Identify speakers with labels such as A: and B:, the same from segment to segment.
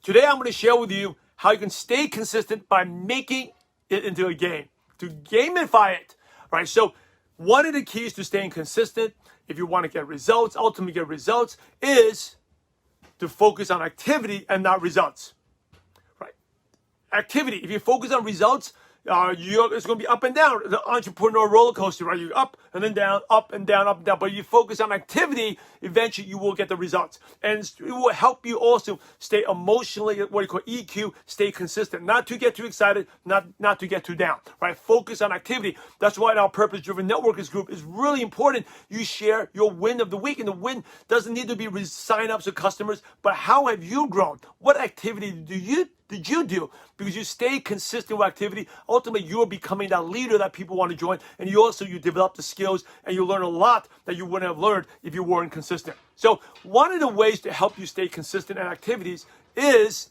A: Today I'm going to share with you how you can stay consistent by making it into a game, to gamify it, right? So one of the keys to staying consistent, if you want to get results, ultimately get results, is to focus on activity and not results, right? Activity, if you focus on results, it's going to be up and down. The entrepreneur roller coaster, right? You're up and then down, up and down, up and down. But if you focus on activity, eventually you will get the results. And it will help you also stay emotionally, what you call EQ, stay consistent. Not to get too excited, not to get too down, right? Focus on activity. That's why in our Purpose-Driven Networkers group is really important. You share your win of the week. And the win doesn't need to be sign-ups or customers, but how have you grown? What activity did you do? Because you stay consistent with activity, ultimately you're becoming that leader that people want to join, and you develop the skills and you learn a lot that you wouldn't have learned if you weren't consistent. So one of the ways to help you stay consistent in activities is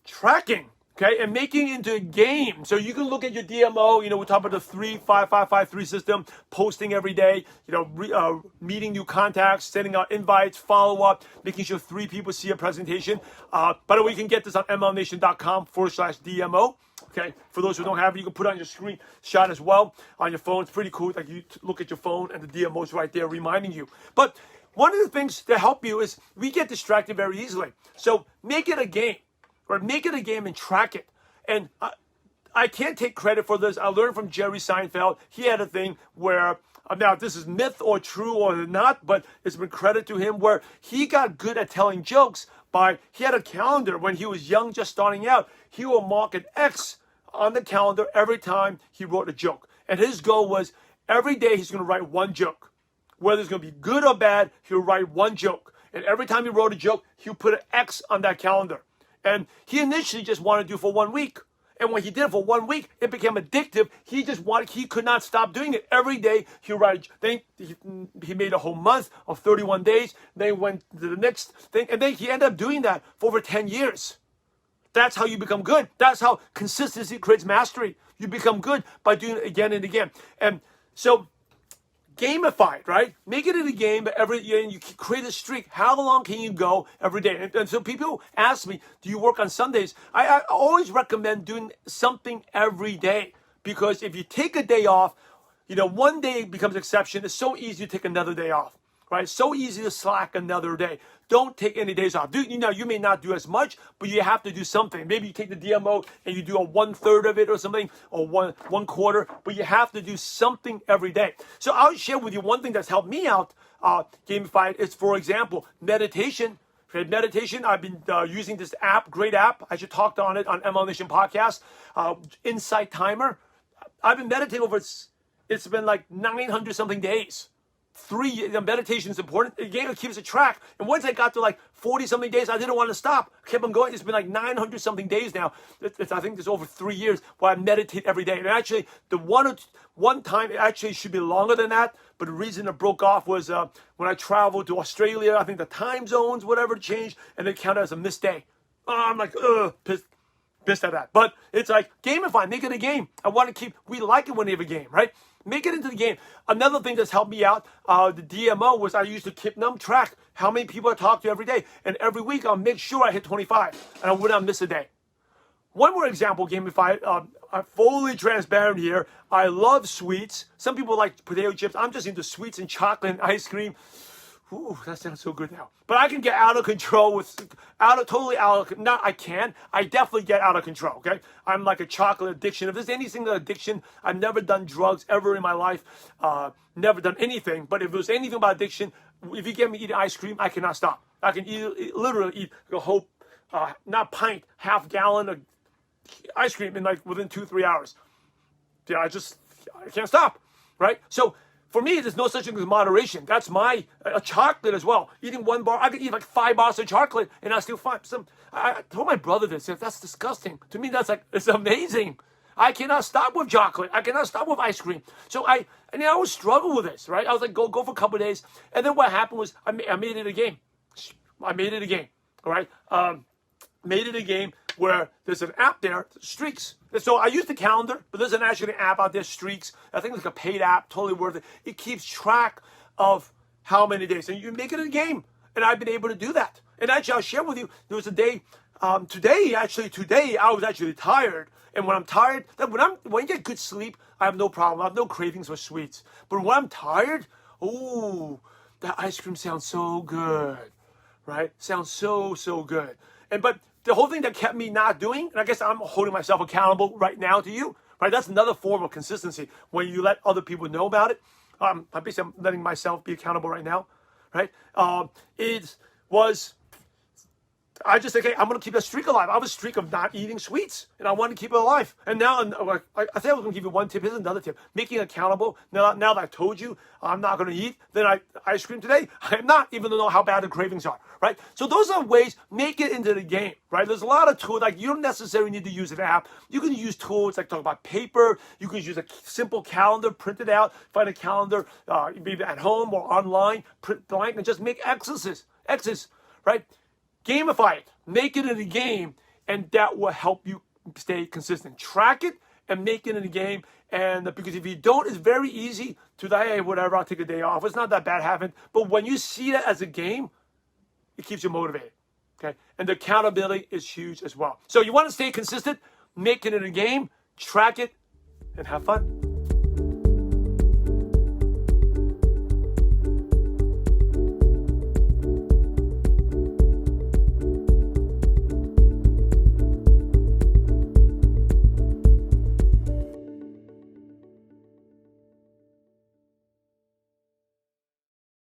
A: tracking, okay, and making it into a game. So you can look at your DMO, we talk about the 3-5-5-5-3 system, posting every day, meeting new contacts, sending out invites, follow up, making sure 3 people see a presentation. By the way, you can get this on mlnation.com/DMO. Okay, for those who don't have it, you can put it on your screenshot as well on your phone. It's pretty cool. Like you look at your phone and the DMO is right there reminding you. But one of the things to help you is we get distracted very easily. So make it a game. Or make it a game and track it. And I can't take credit for this. I learned from Jerry Seinfeld. He had a thing where, now this is myth or true or not, but it's been credit to him, where he got good at telling jokes he had a calendar when he was young, just starting out. He would mark an X on the calendar every time he wrote a joke. And his goal was every day he's going to write one joke. Whether it's going to be good or bad, he'll write one joke. And every time he wrote a joke, he'll put an X on that calendar. And he initially just wanted to do it for 1 week. And when he did it for 1 week, it became addictive. He could not stop doing it. Every day he write. Then he made a whole month of 31 days. Then he went to the next thing. And then he ended up doing that for over 10 years. That's how you become good. That's how consistency creates mastery. You become good by doing it again and again. And so gamify it, right? Make it in a game every year, and you create a streak. How long can you go every day? And so people ask me, do you work on Sundays? I always recommend doing something every day, because if you take a day off, one day becomes exception. It's so easy to take another day off, right? It's so easy to slack another day. Don't take any days off. You may not do as much, but you have to do something. Maybe you take the DMO and you do a 1/3 of it or something, or one quarter, but you have to do something every day. So I'll share with you one thing that's helped me out, gamified, is, for example, meditation. Okay, meditation, I've been using this app, great app. I should talk on it on ML Nation podcast, Insight Timer. I've been meditating it's been like 900 something days. 3 years. Meditation is important. Again, it keeps a track. And once I got to like 40 something days, I didn't want to stop. I kept on going. It's been like 900 something days now. I think it's over 3 years where I meditate every day. And actually, the one time, it actually should be longer than that. But the reason it broke off was when I traveled to Australia. I think the time zones, whatever, changed, and it counted as a missed day. I'm like, pissed at that. But it's like, gamify, make it a game. We like it when they have a game, right? Make it into the game. Another thing that's helped me out, the DMO, was I used to keep track how many people I talk to every day. And every week I'll make sure I hit 25 and I would not miss a day. One more example, gamify. I'm fully transparent here. I love sweets. Some people like potato chips. I'm just into sweets and chocolate and ice cream. Ooh, that sounds so good now. But I can get out of control I definitely get out of control, okay? I'm like a chocolate addiction. If there's any single addiction, I've never done drugs ever in my life, never done anything. But if there's anything about addiction, if you get me eating ice cream, I cannot stop. I can literally eat a whole, not pint, half gallon of ice cream in like within 2-3 hours. Yeah, I can't stop, right? So for me, there's no such thing as moderation. That's my chocolate as well. Eating one bar, I could eat like 5 bars of chocolate, and I still find some. I told my brother this. That's disgusting. To me, it's amazing. I cannot stop with chocolate. I cannot stop with ice cream. So I always struggle with this, right? I was like, go for a couple of days, and then what happened was I made it a game. I made it a game. All right. Made it a game where there's an app there, Streaks. And so I use the calendar, but there's actually an app out there, Streaks. I think it's like a paid app, totally worth it. It keeps track of how many days. And you make it a game. And I've been able to do that. And actually, I'll share with you, there was a day, today, I was actually tired. And when I'm tired, when you get good sleep, I have no problem. I have no cravings for sweets. But when I'm tired, ooh, that ice cream sounds so good, right? Sounds so, so good. But the whole thing that kept me not doing, and I guess I'm holding myself accountable right now to you, right? That's another form of consistency. When you let other people know about it, I'm letting myself be accountable right now, right? I just said, okay, I'm going to keep that streak alive. I have a streak of not eating sweets, and I want to keep it alive. And now, I said I was going to give you one tip. Here's another tip. Making accountable. Now that I told you I'm not going to eat, then ice cream today, I am not, even though how bad the cravings are, right? So those are ways, make it into the game, right? There's a lot of tools. Like, you don't necessarily need to use an app. You can use tools like talk about paper. You can use a simple calendar, print it out, find a calendar, maybe at home or online, print blank, and just make X's, right? Gamify it, make it in a game, and that will help you stay consistent. Track it and make it in a game. And because if you don't, it's very easy to say, hey, whatever, I'll take a day off. It's not that bad having. But when you see that as a game, it keeps you motivated. Okay? And the accountability is huge as well. So you want to stay consistent, make it in a game, track it, and have fun.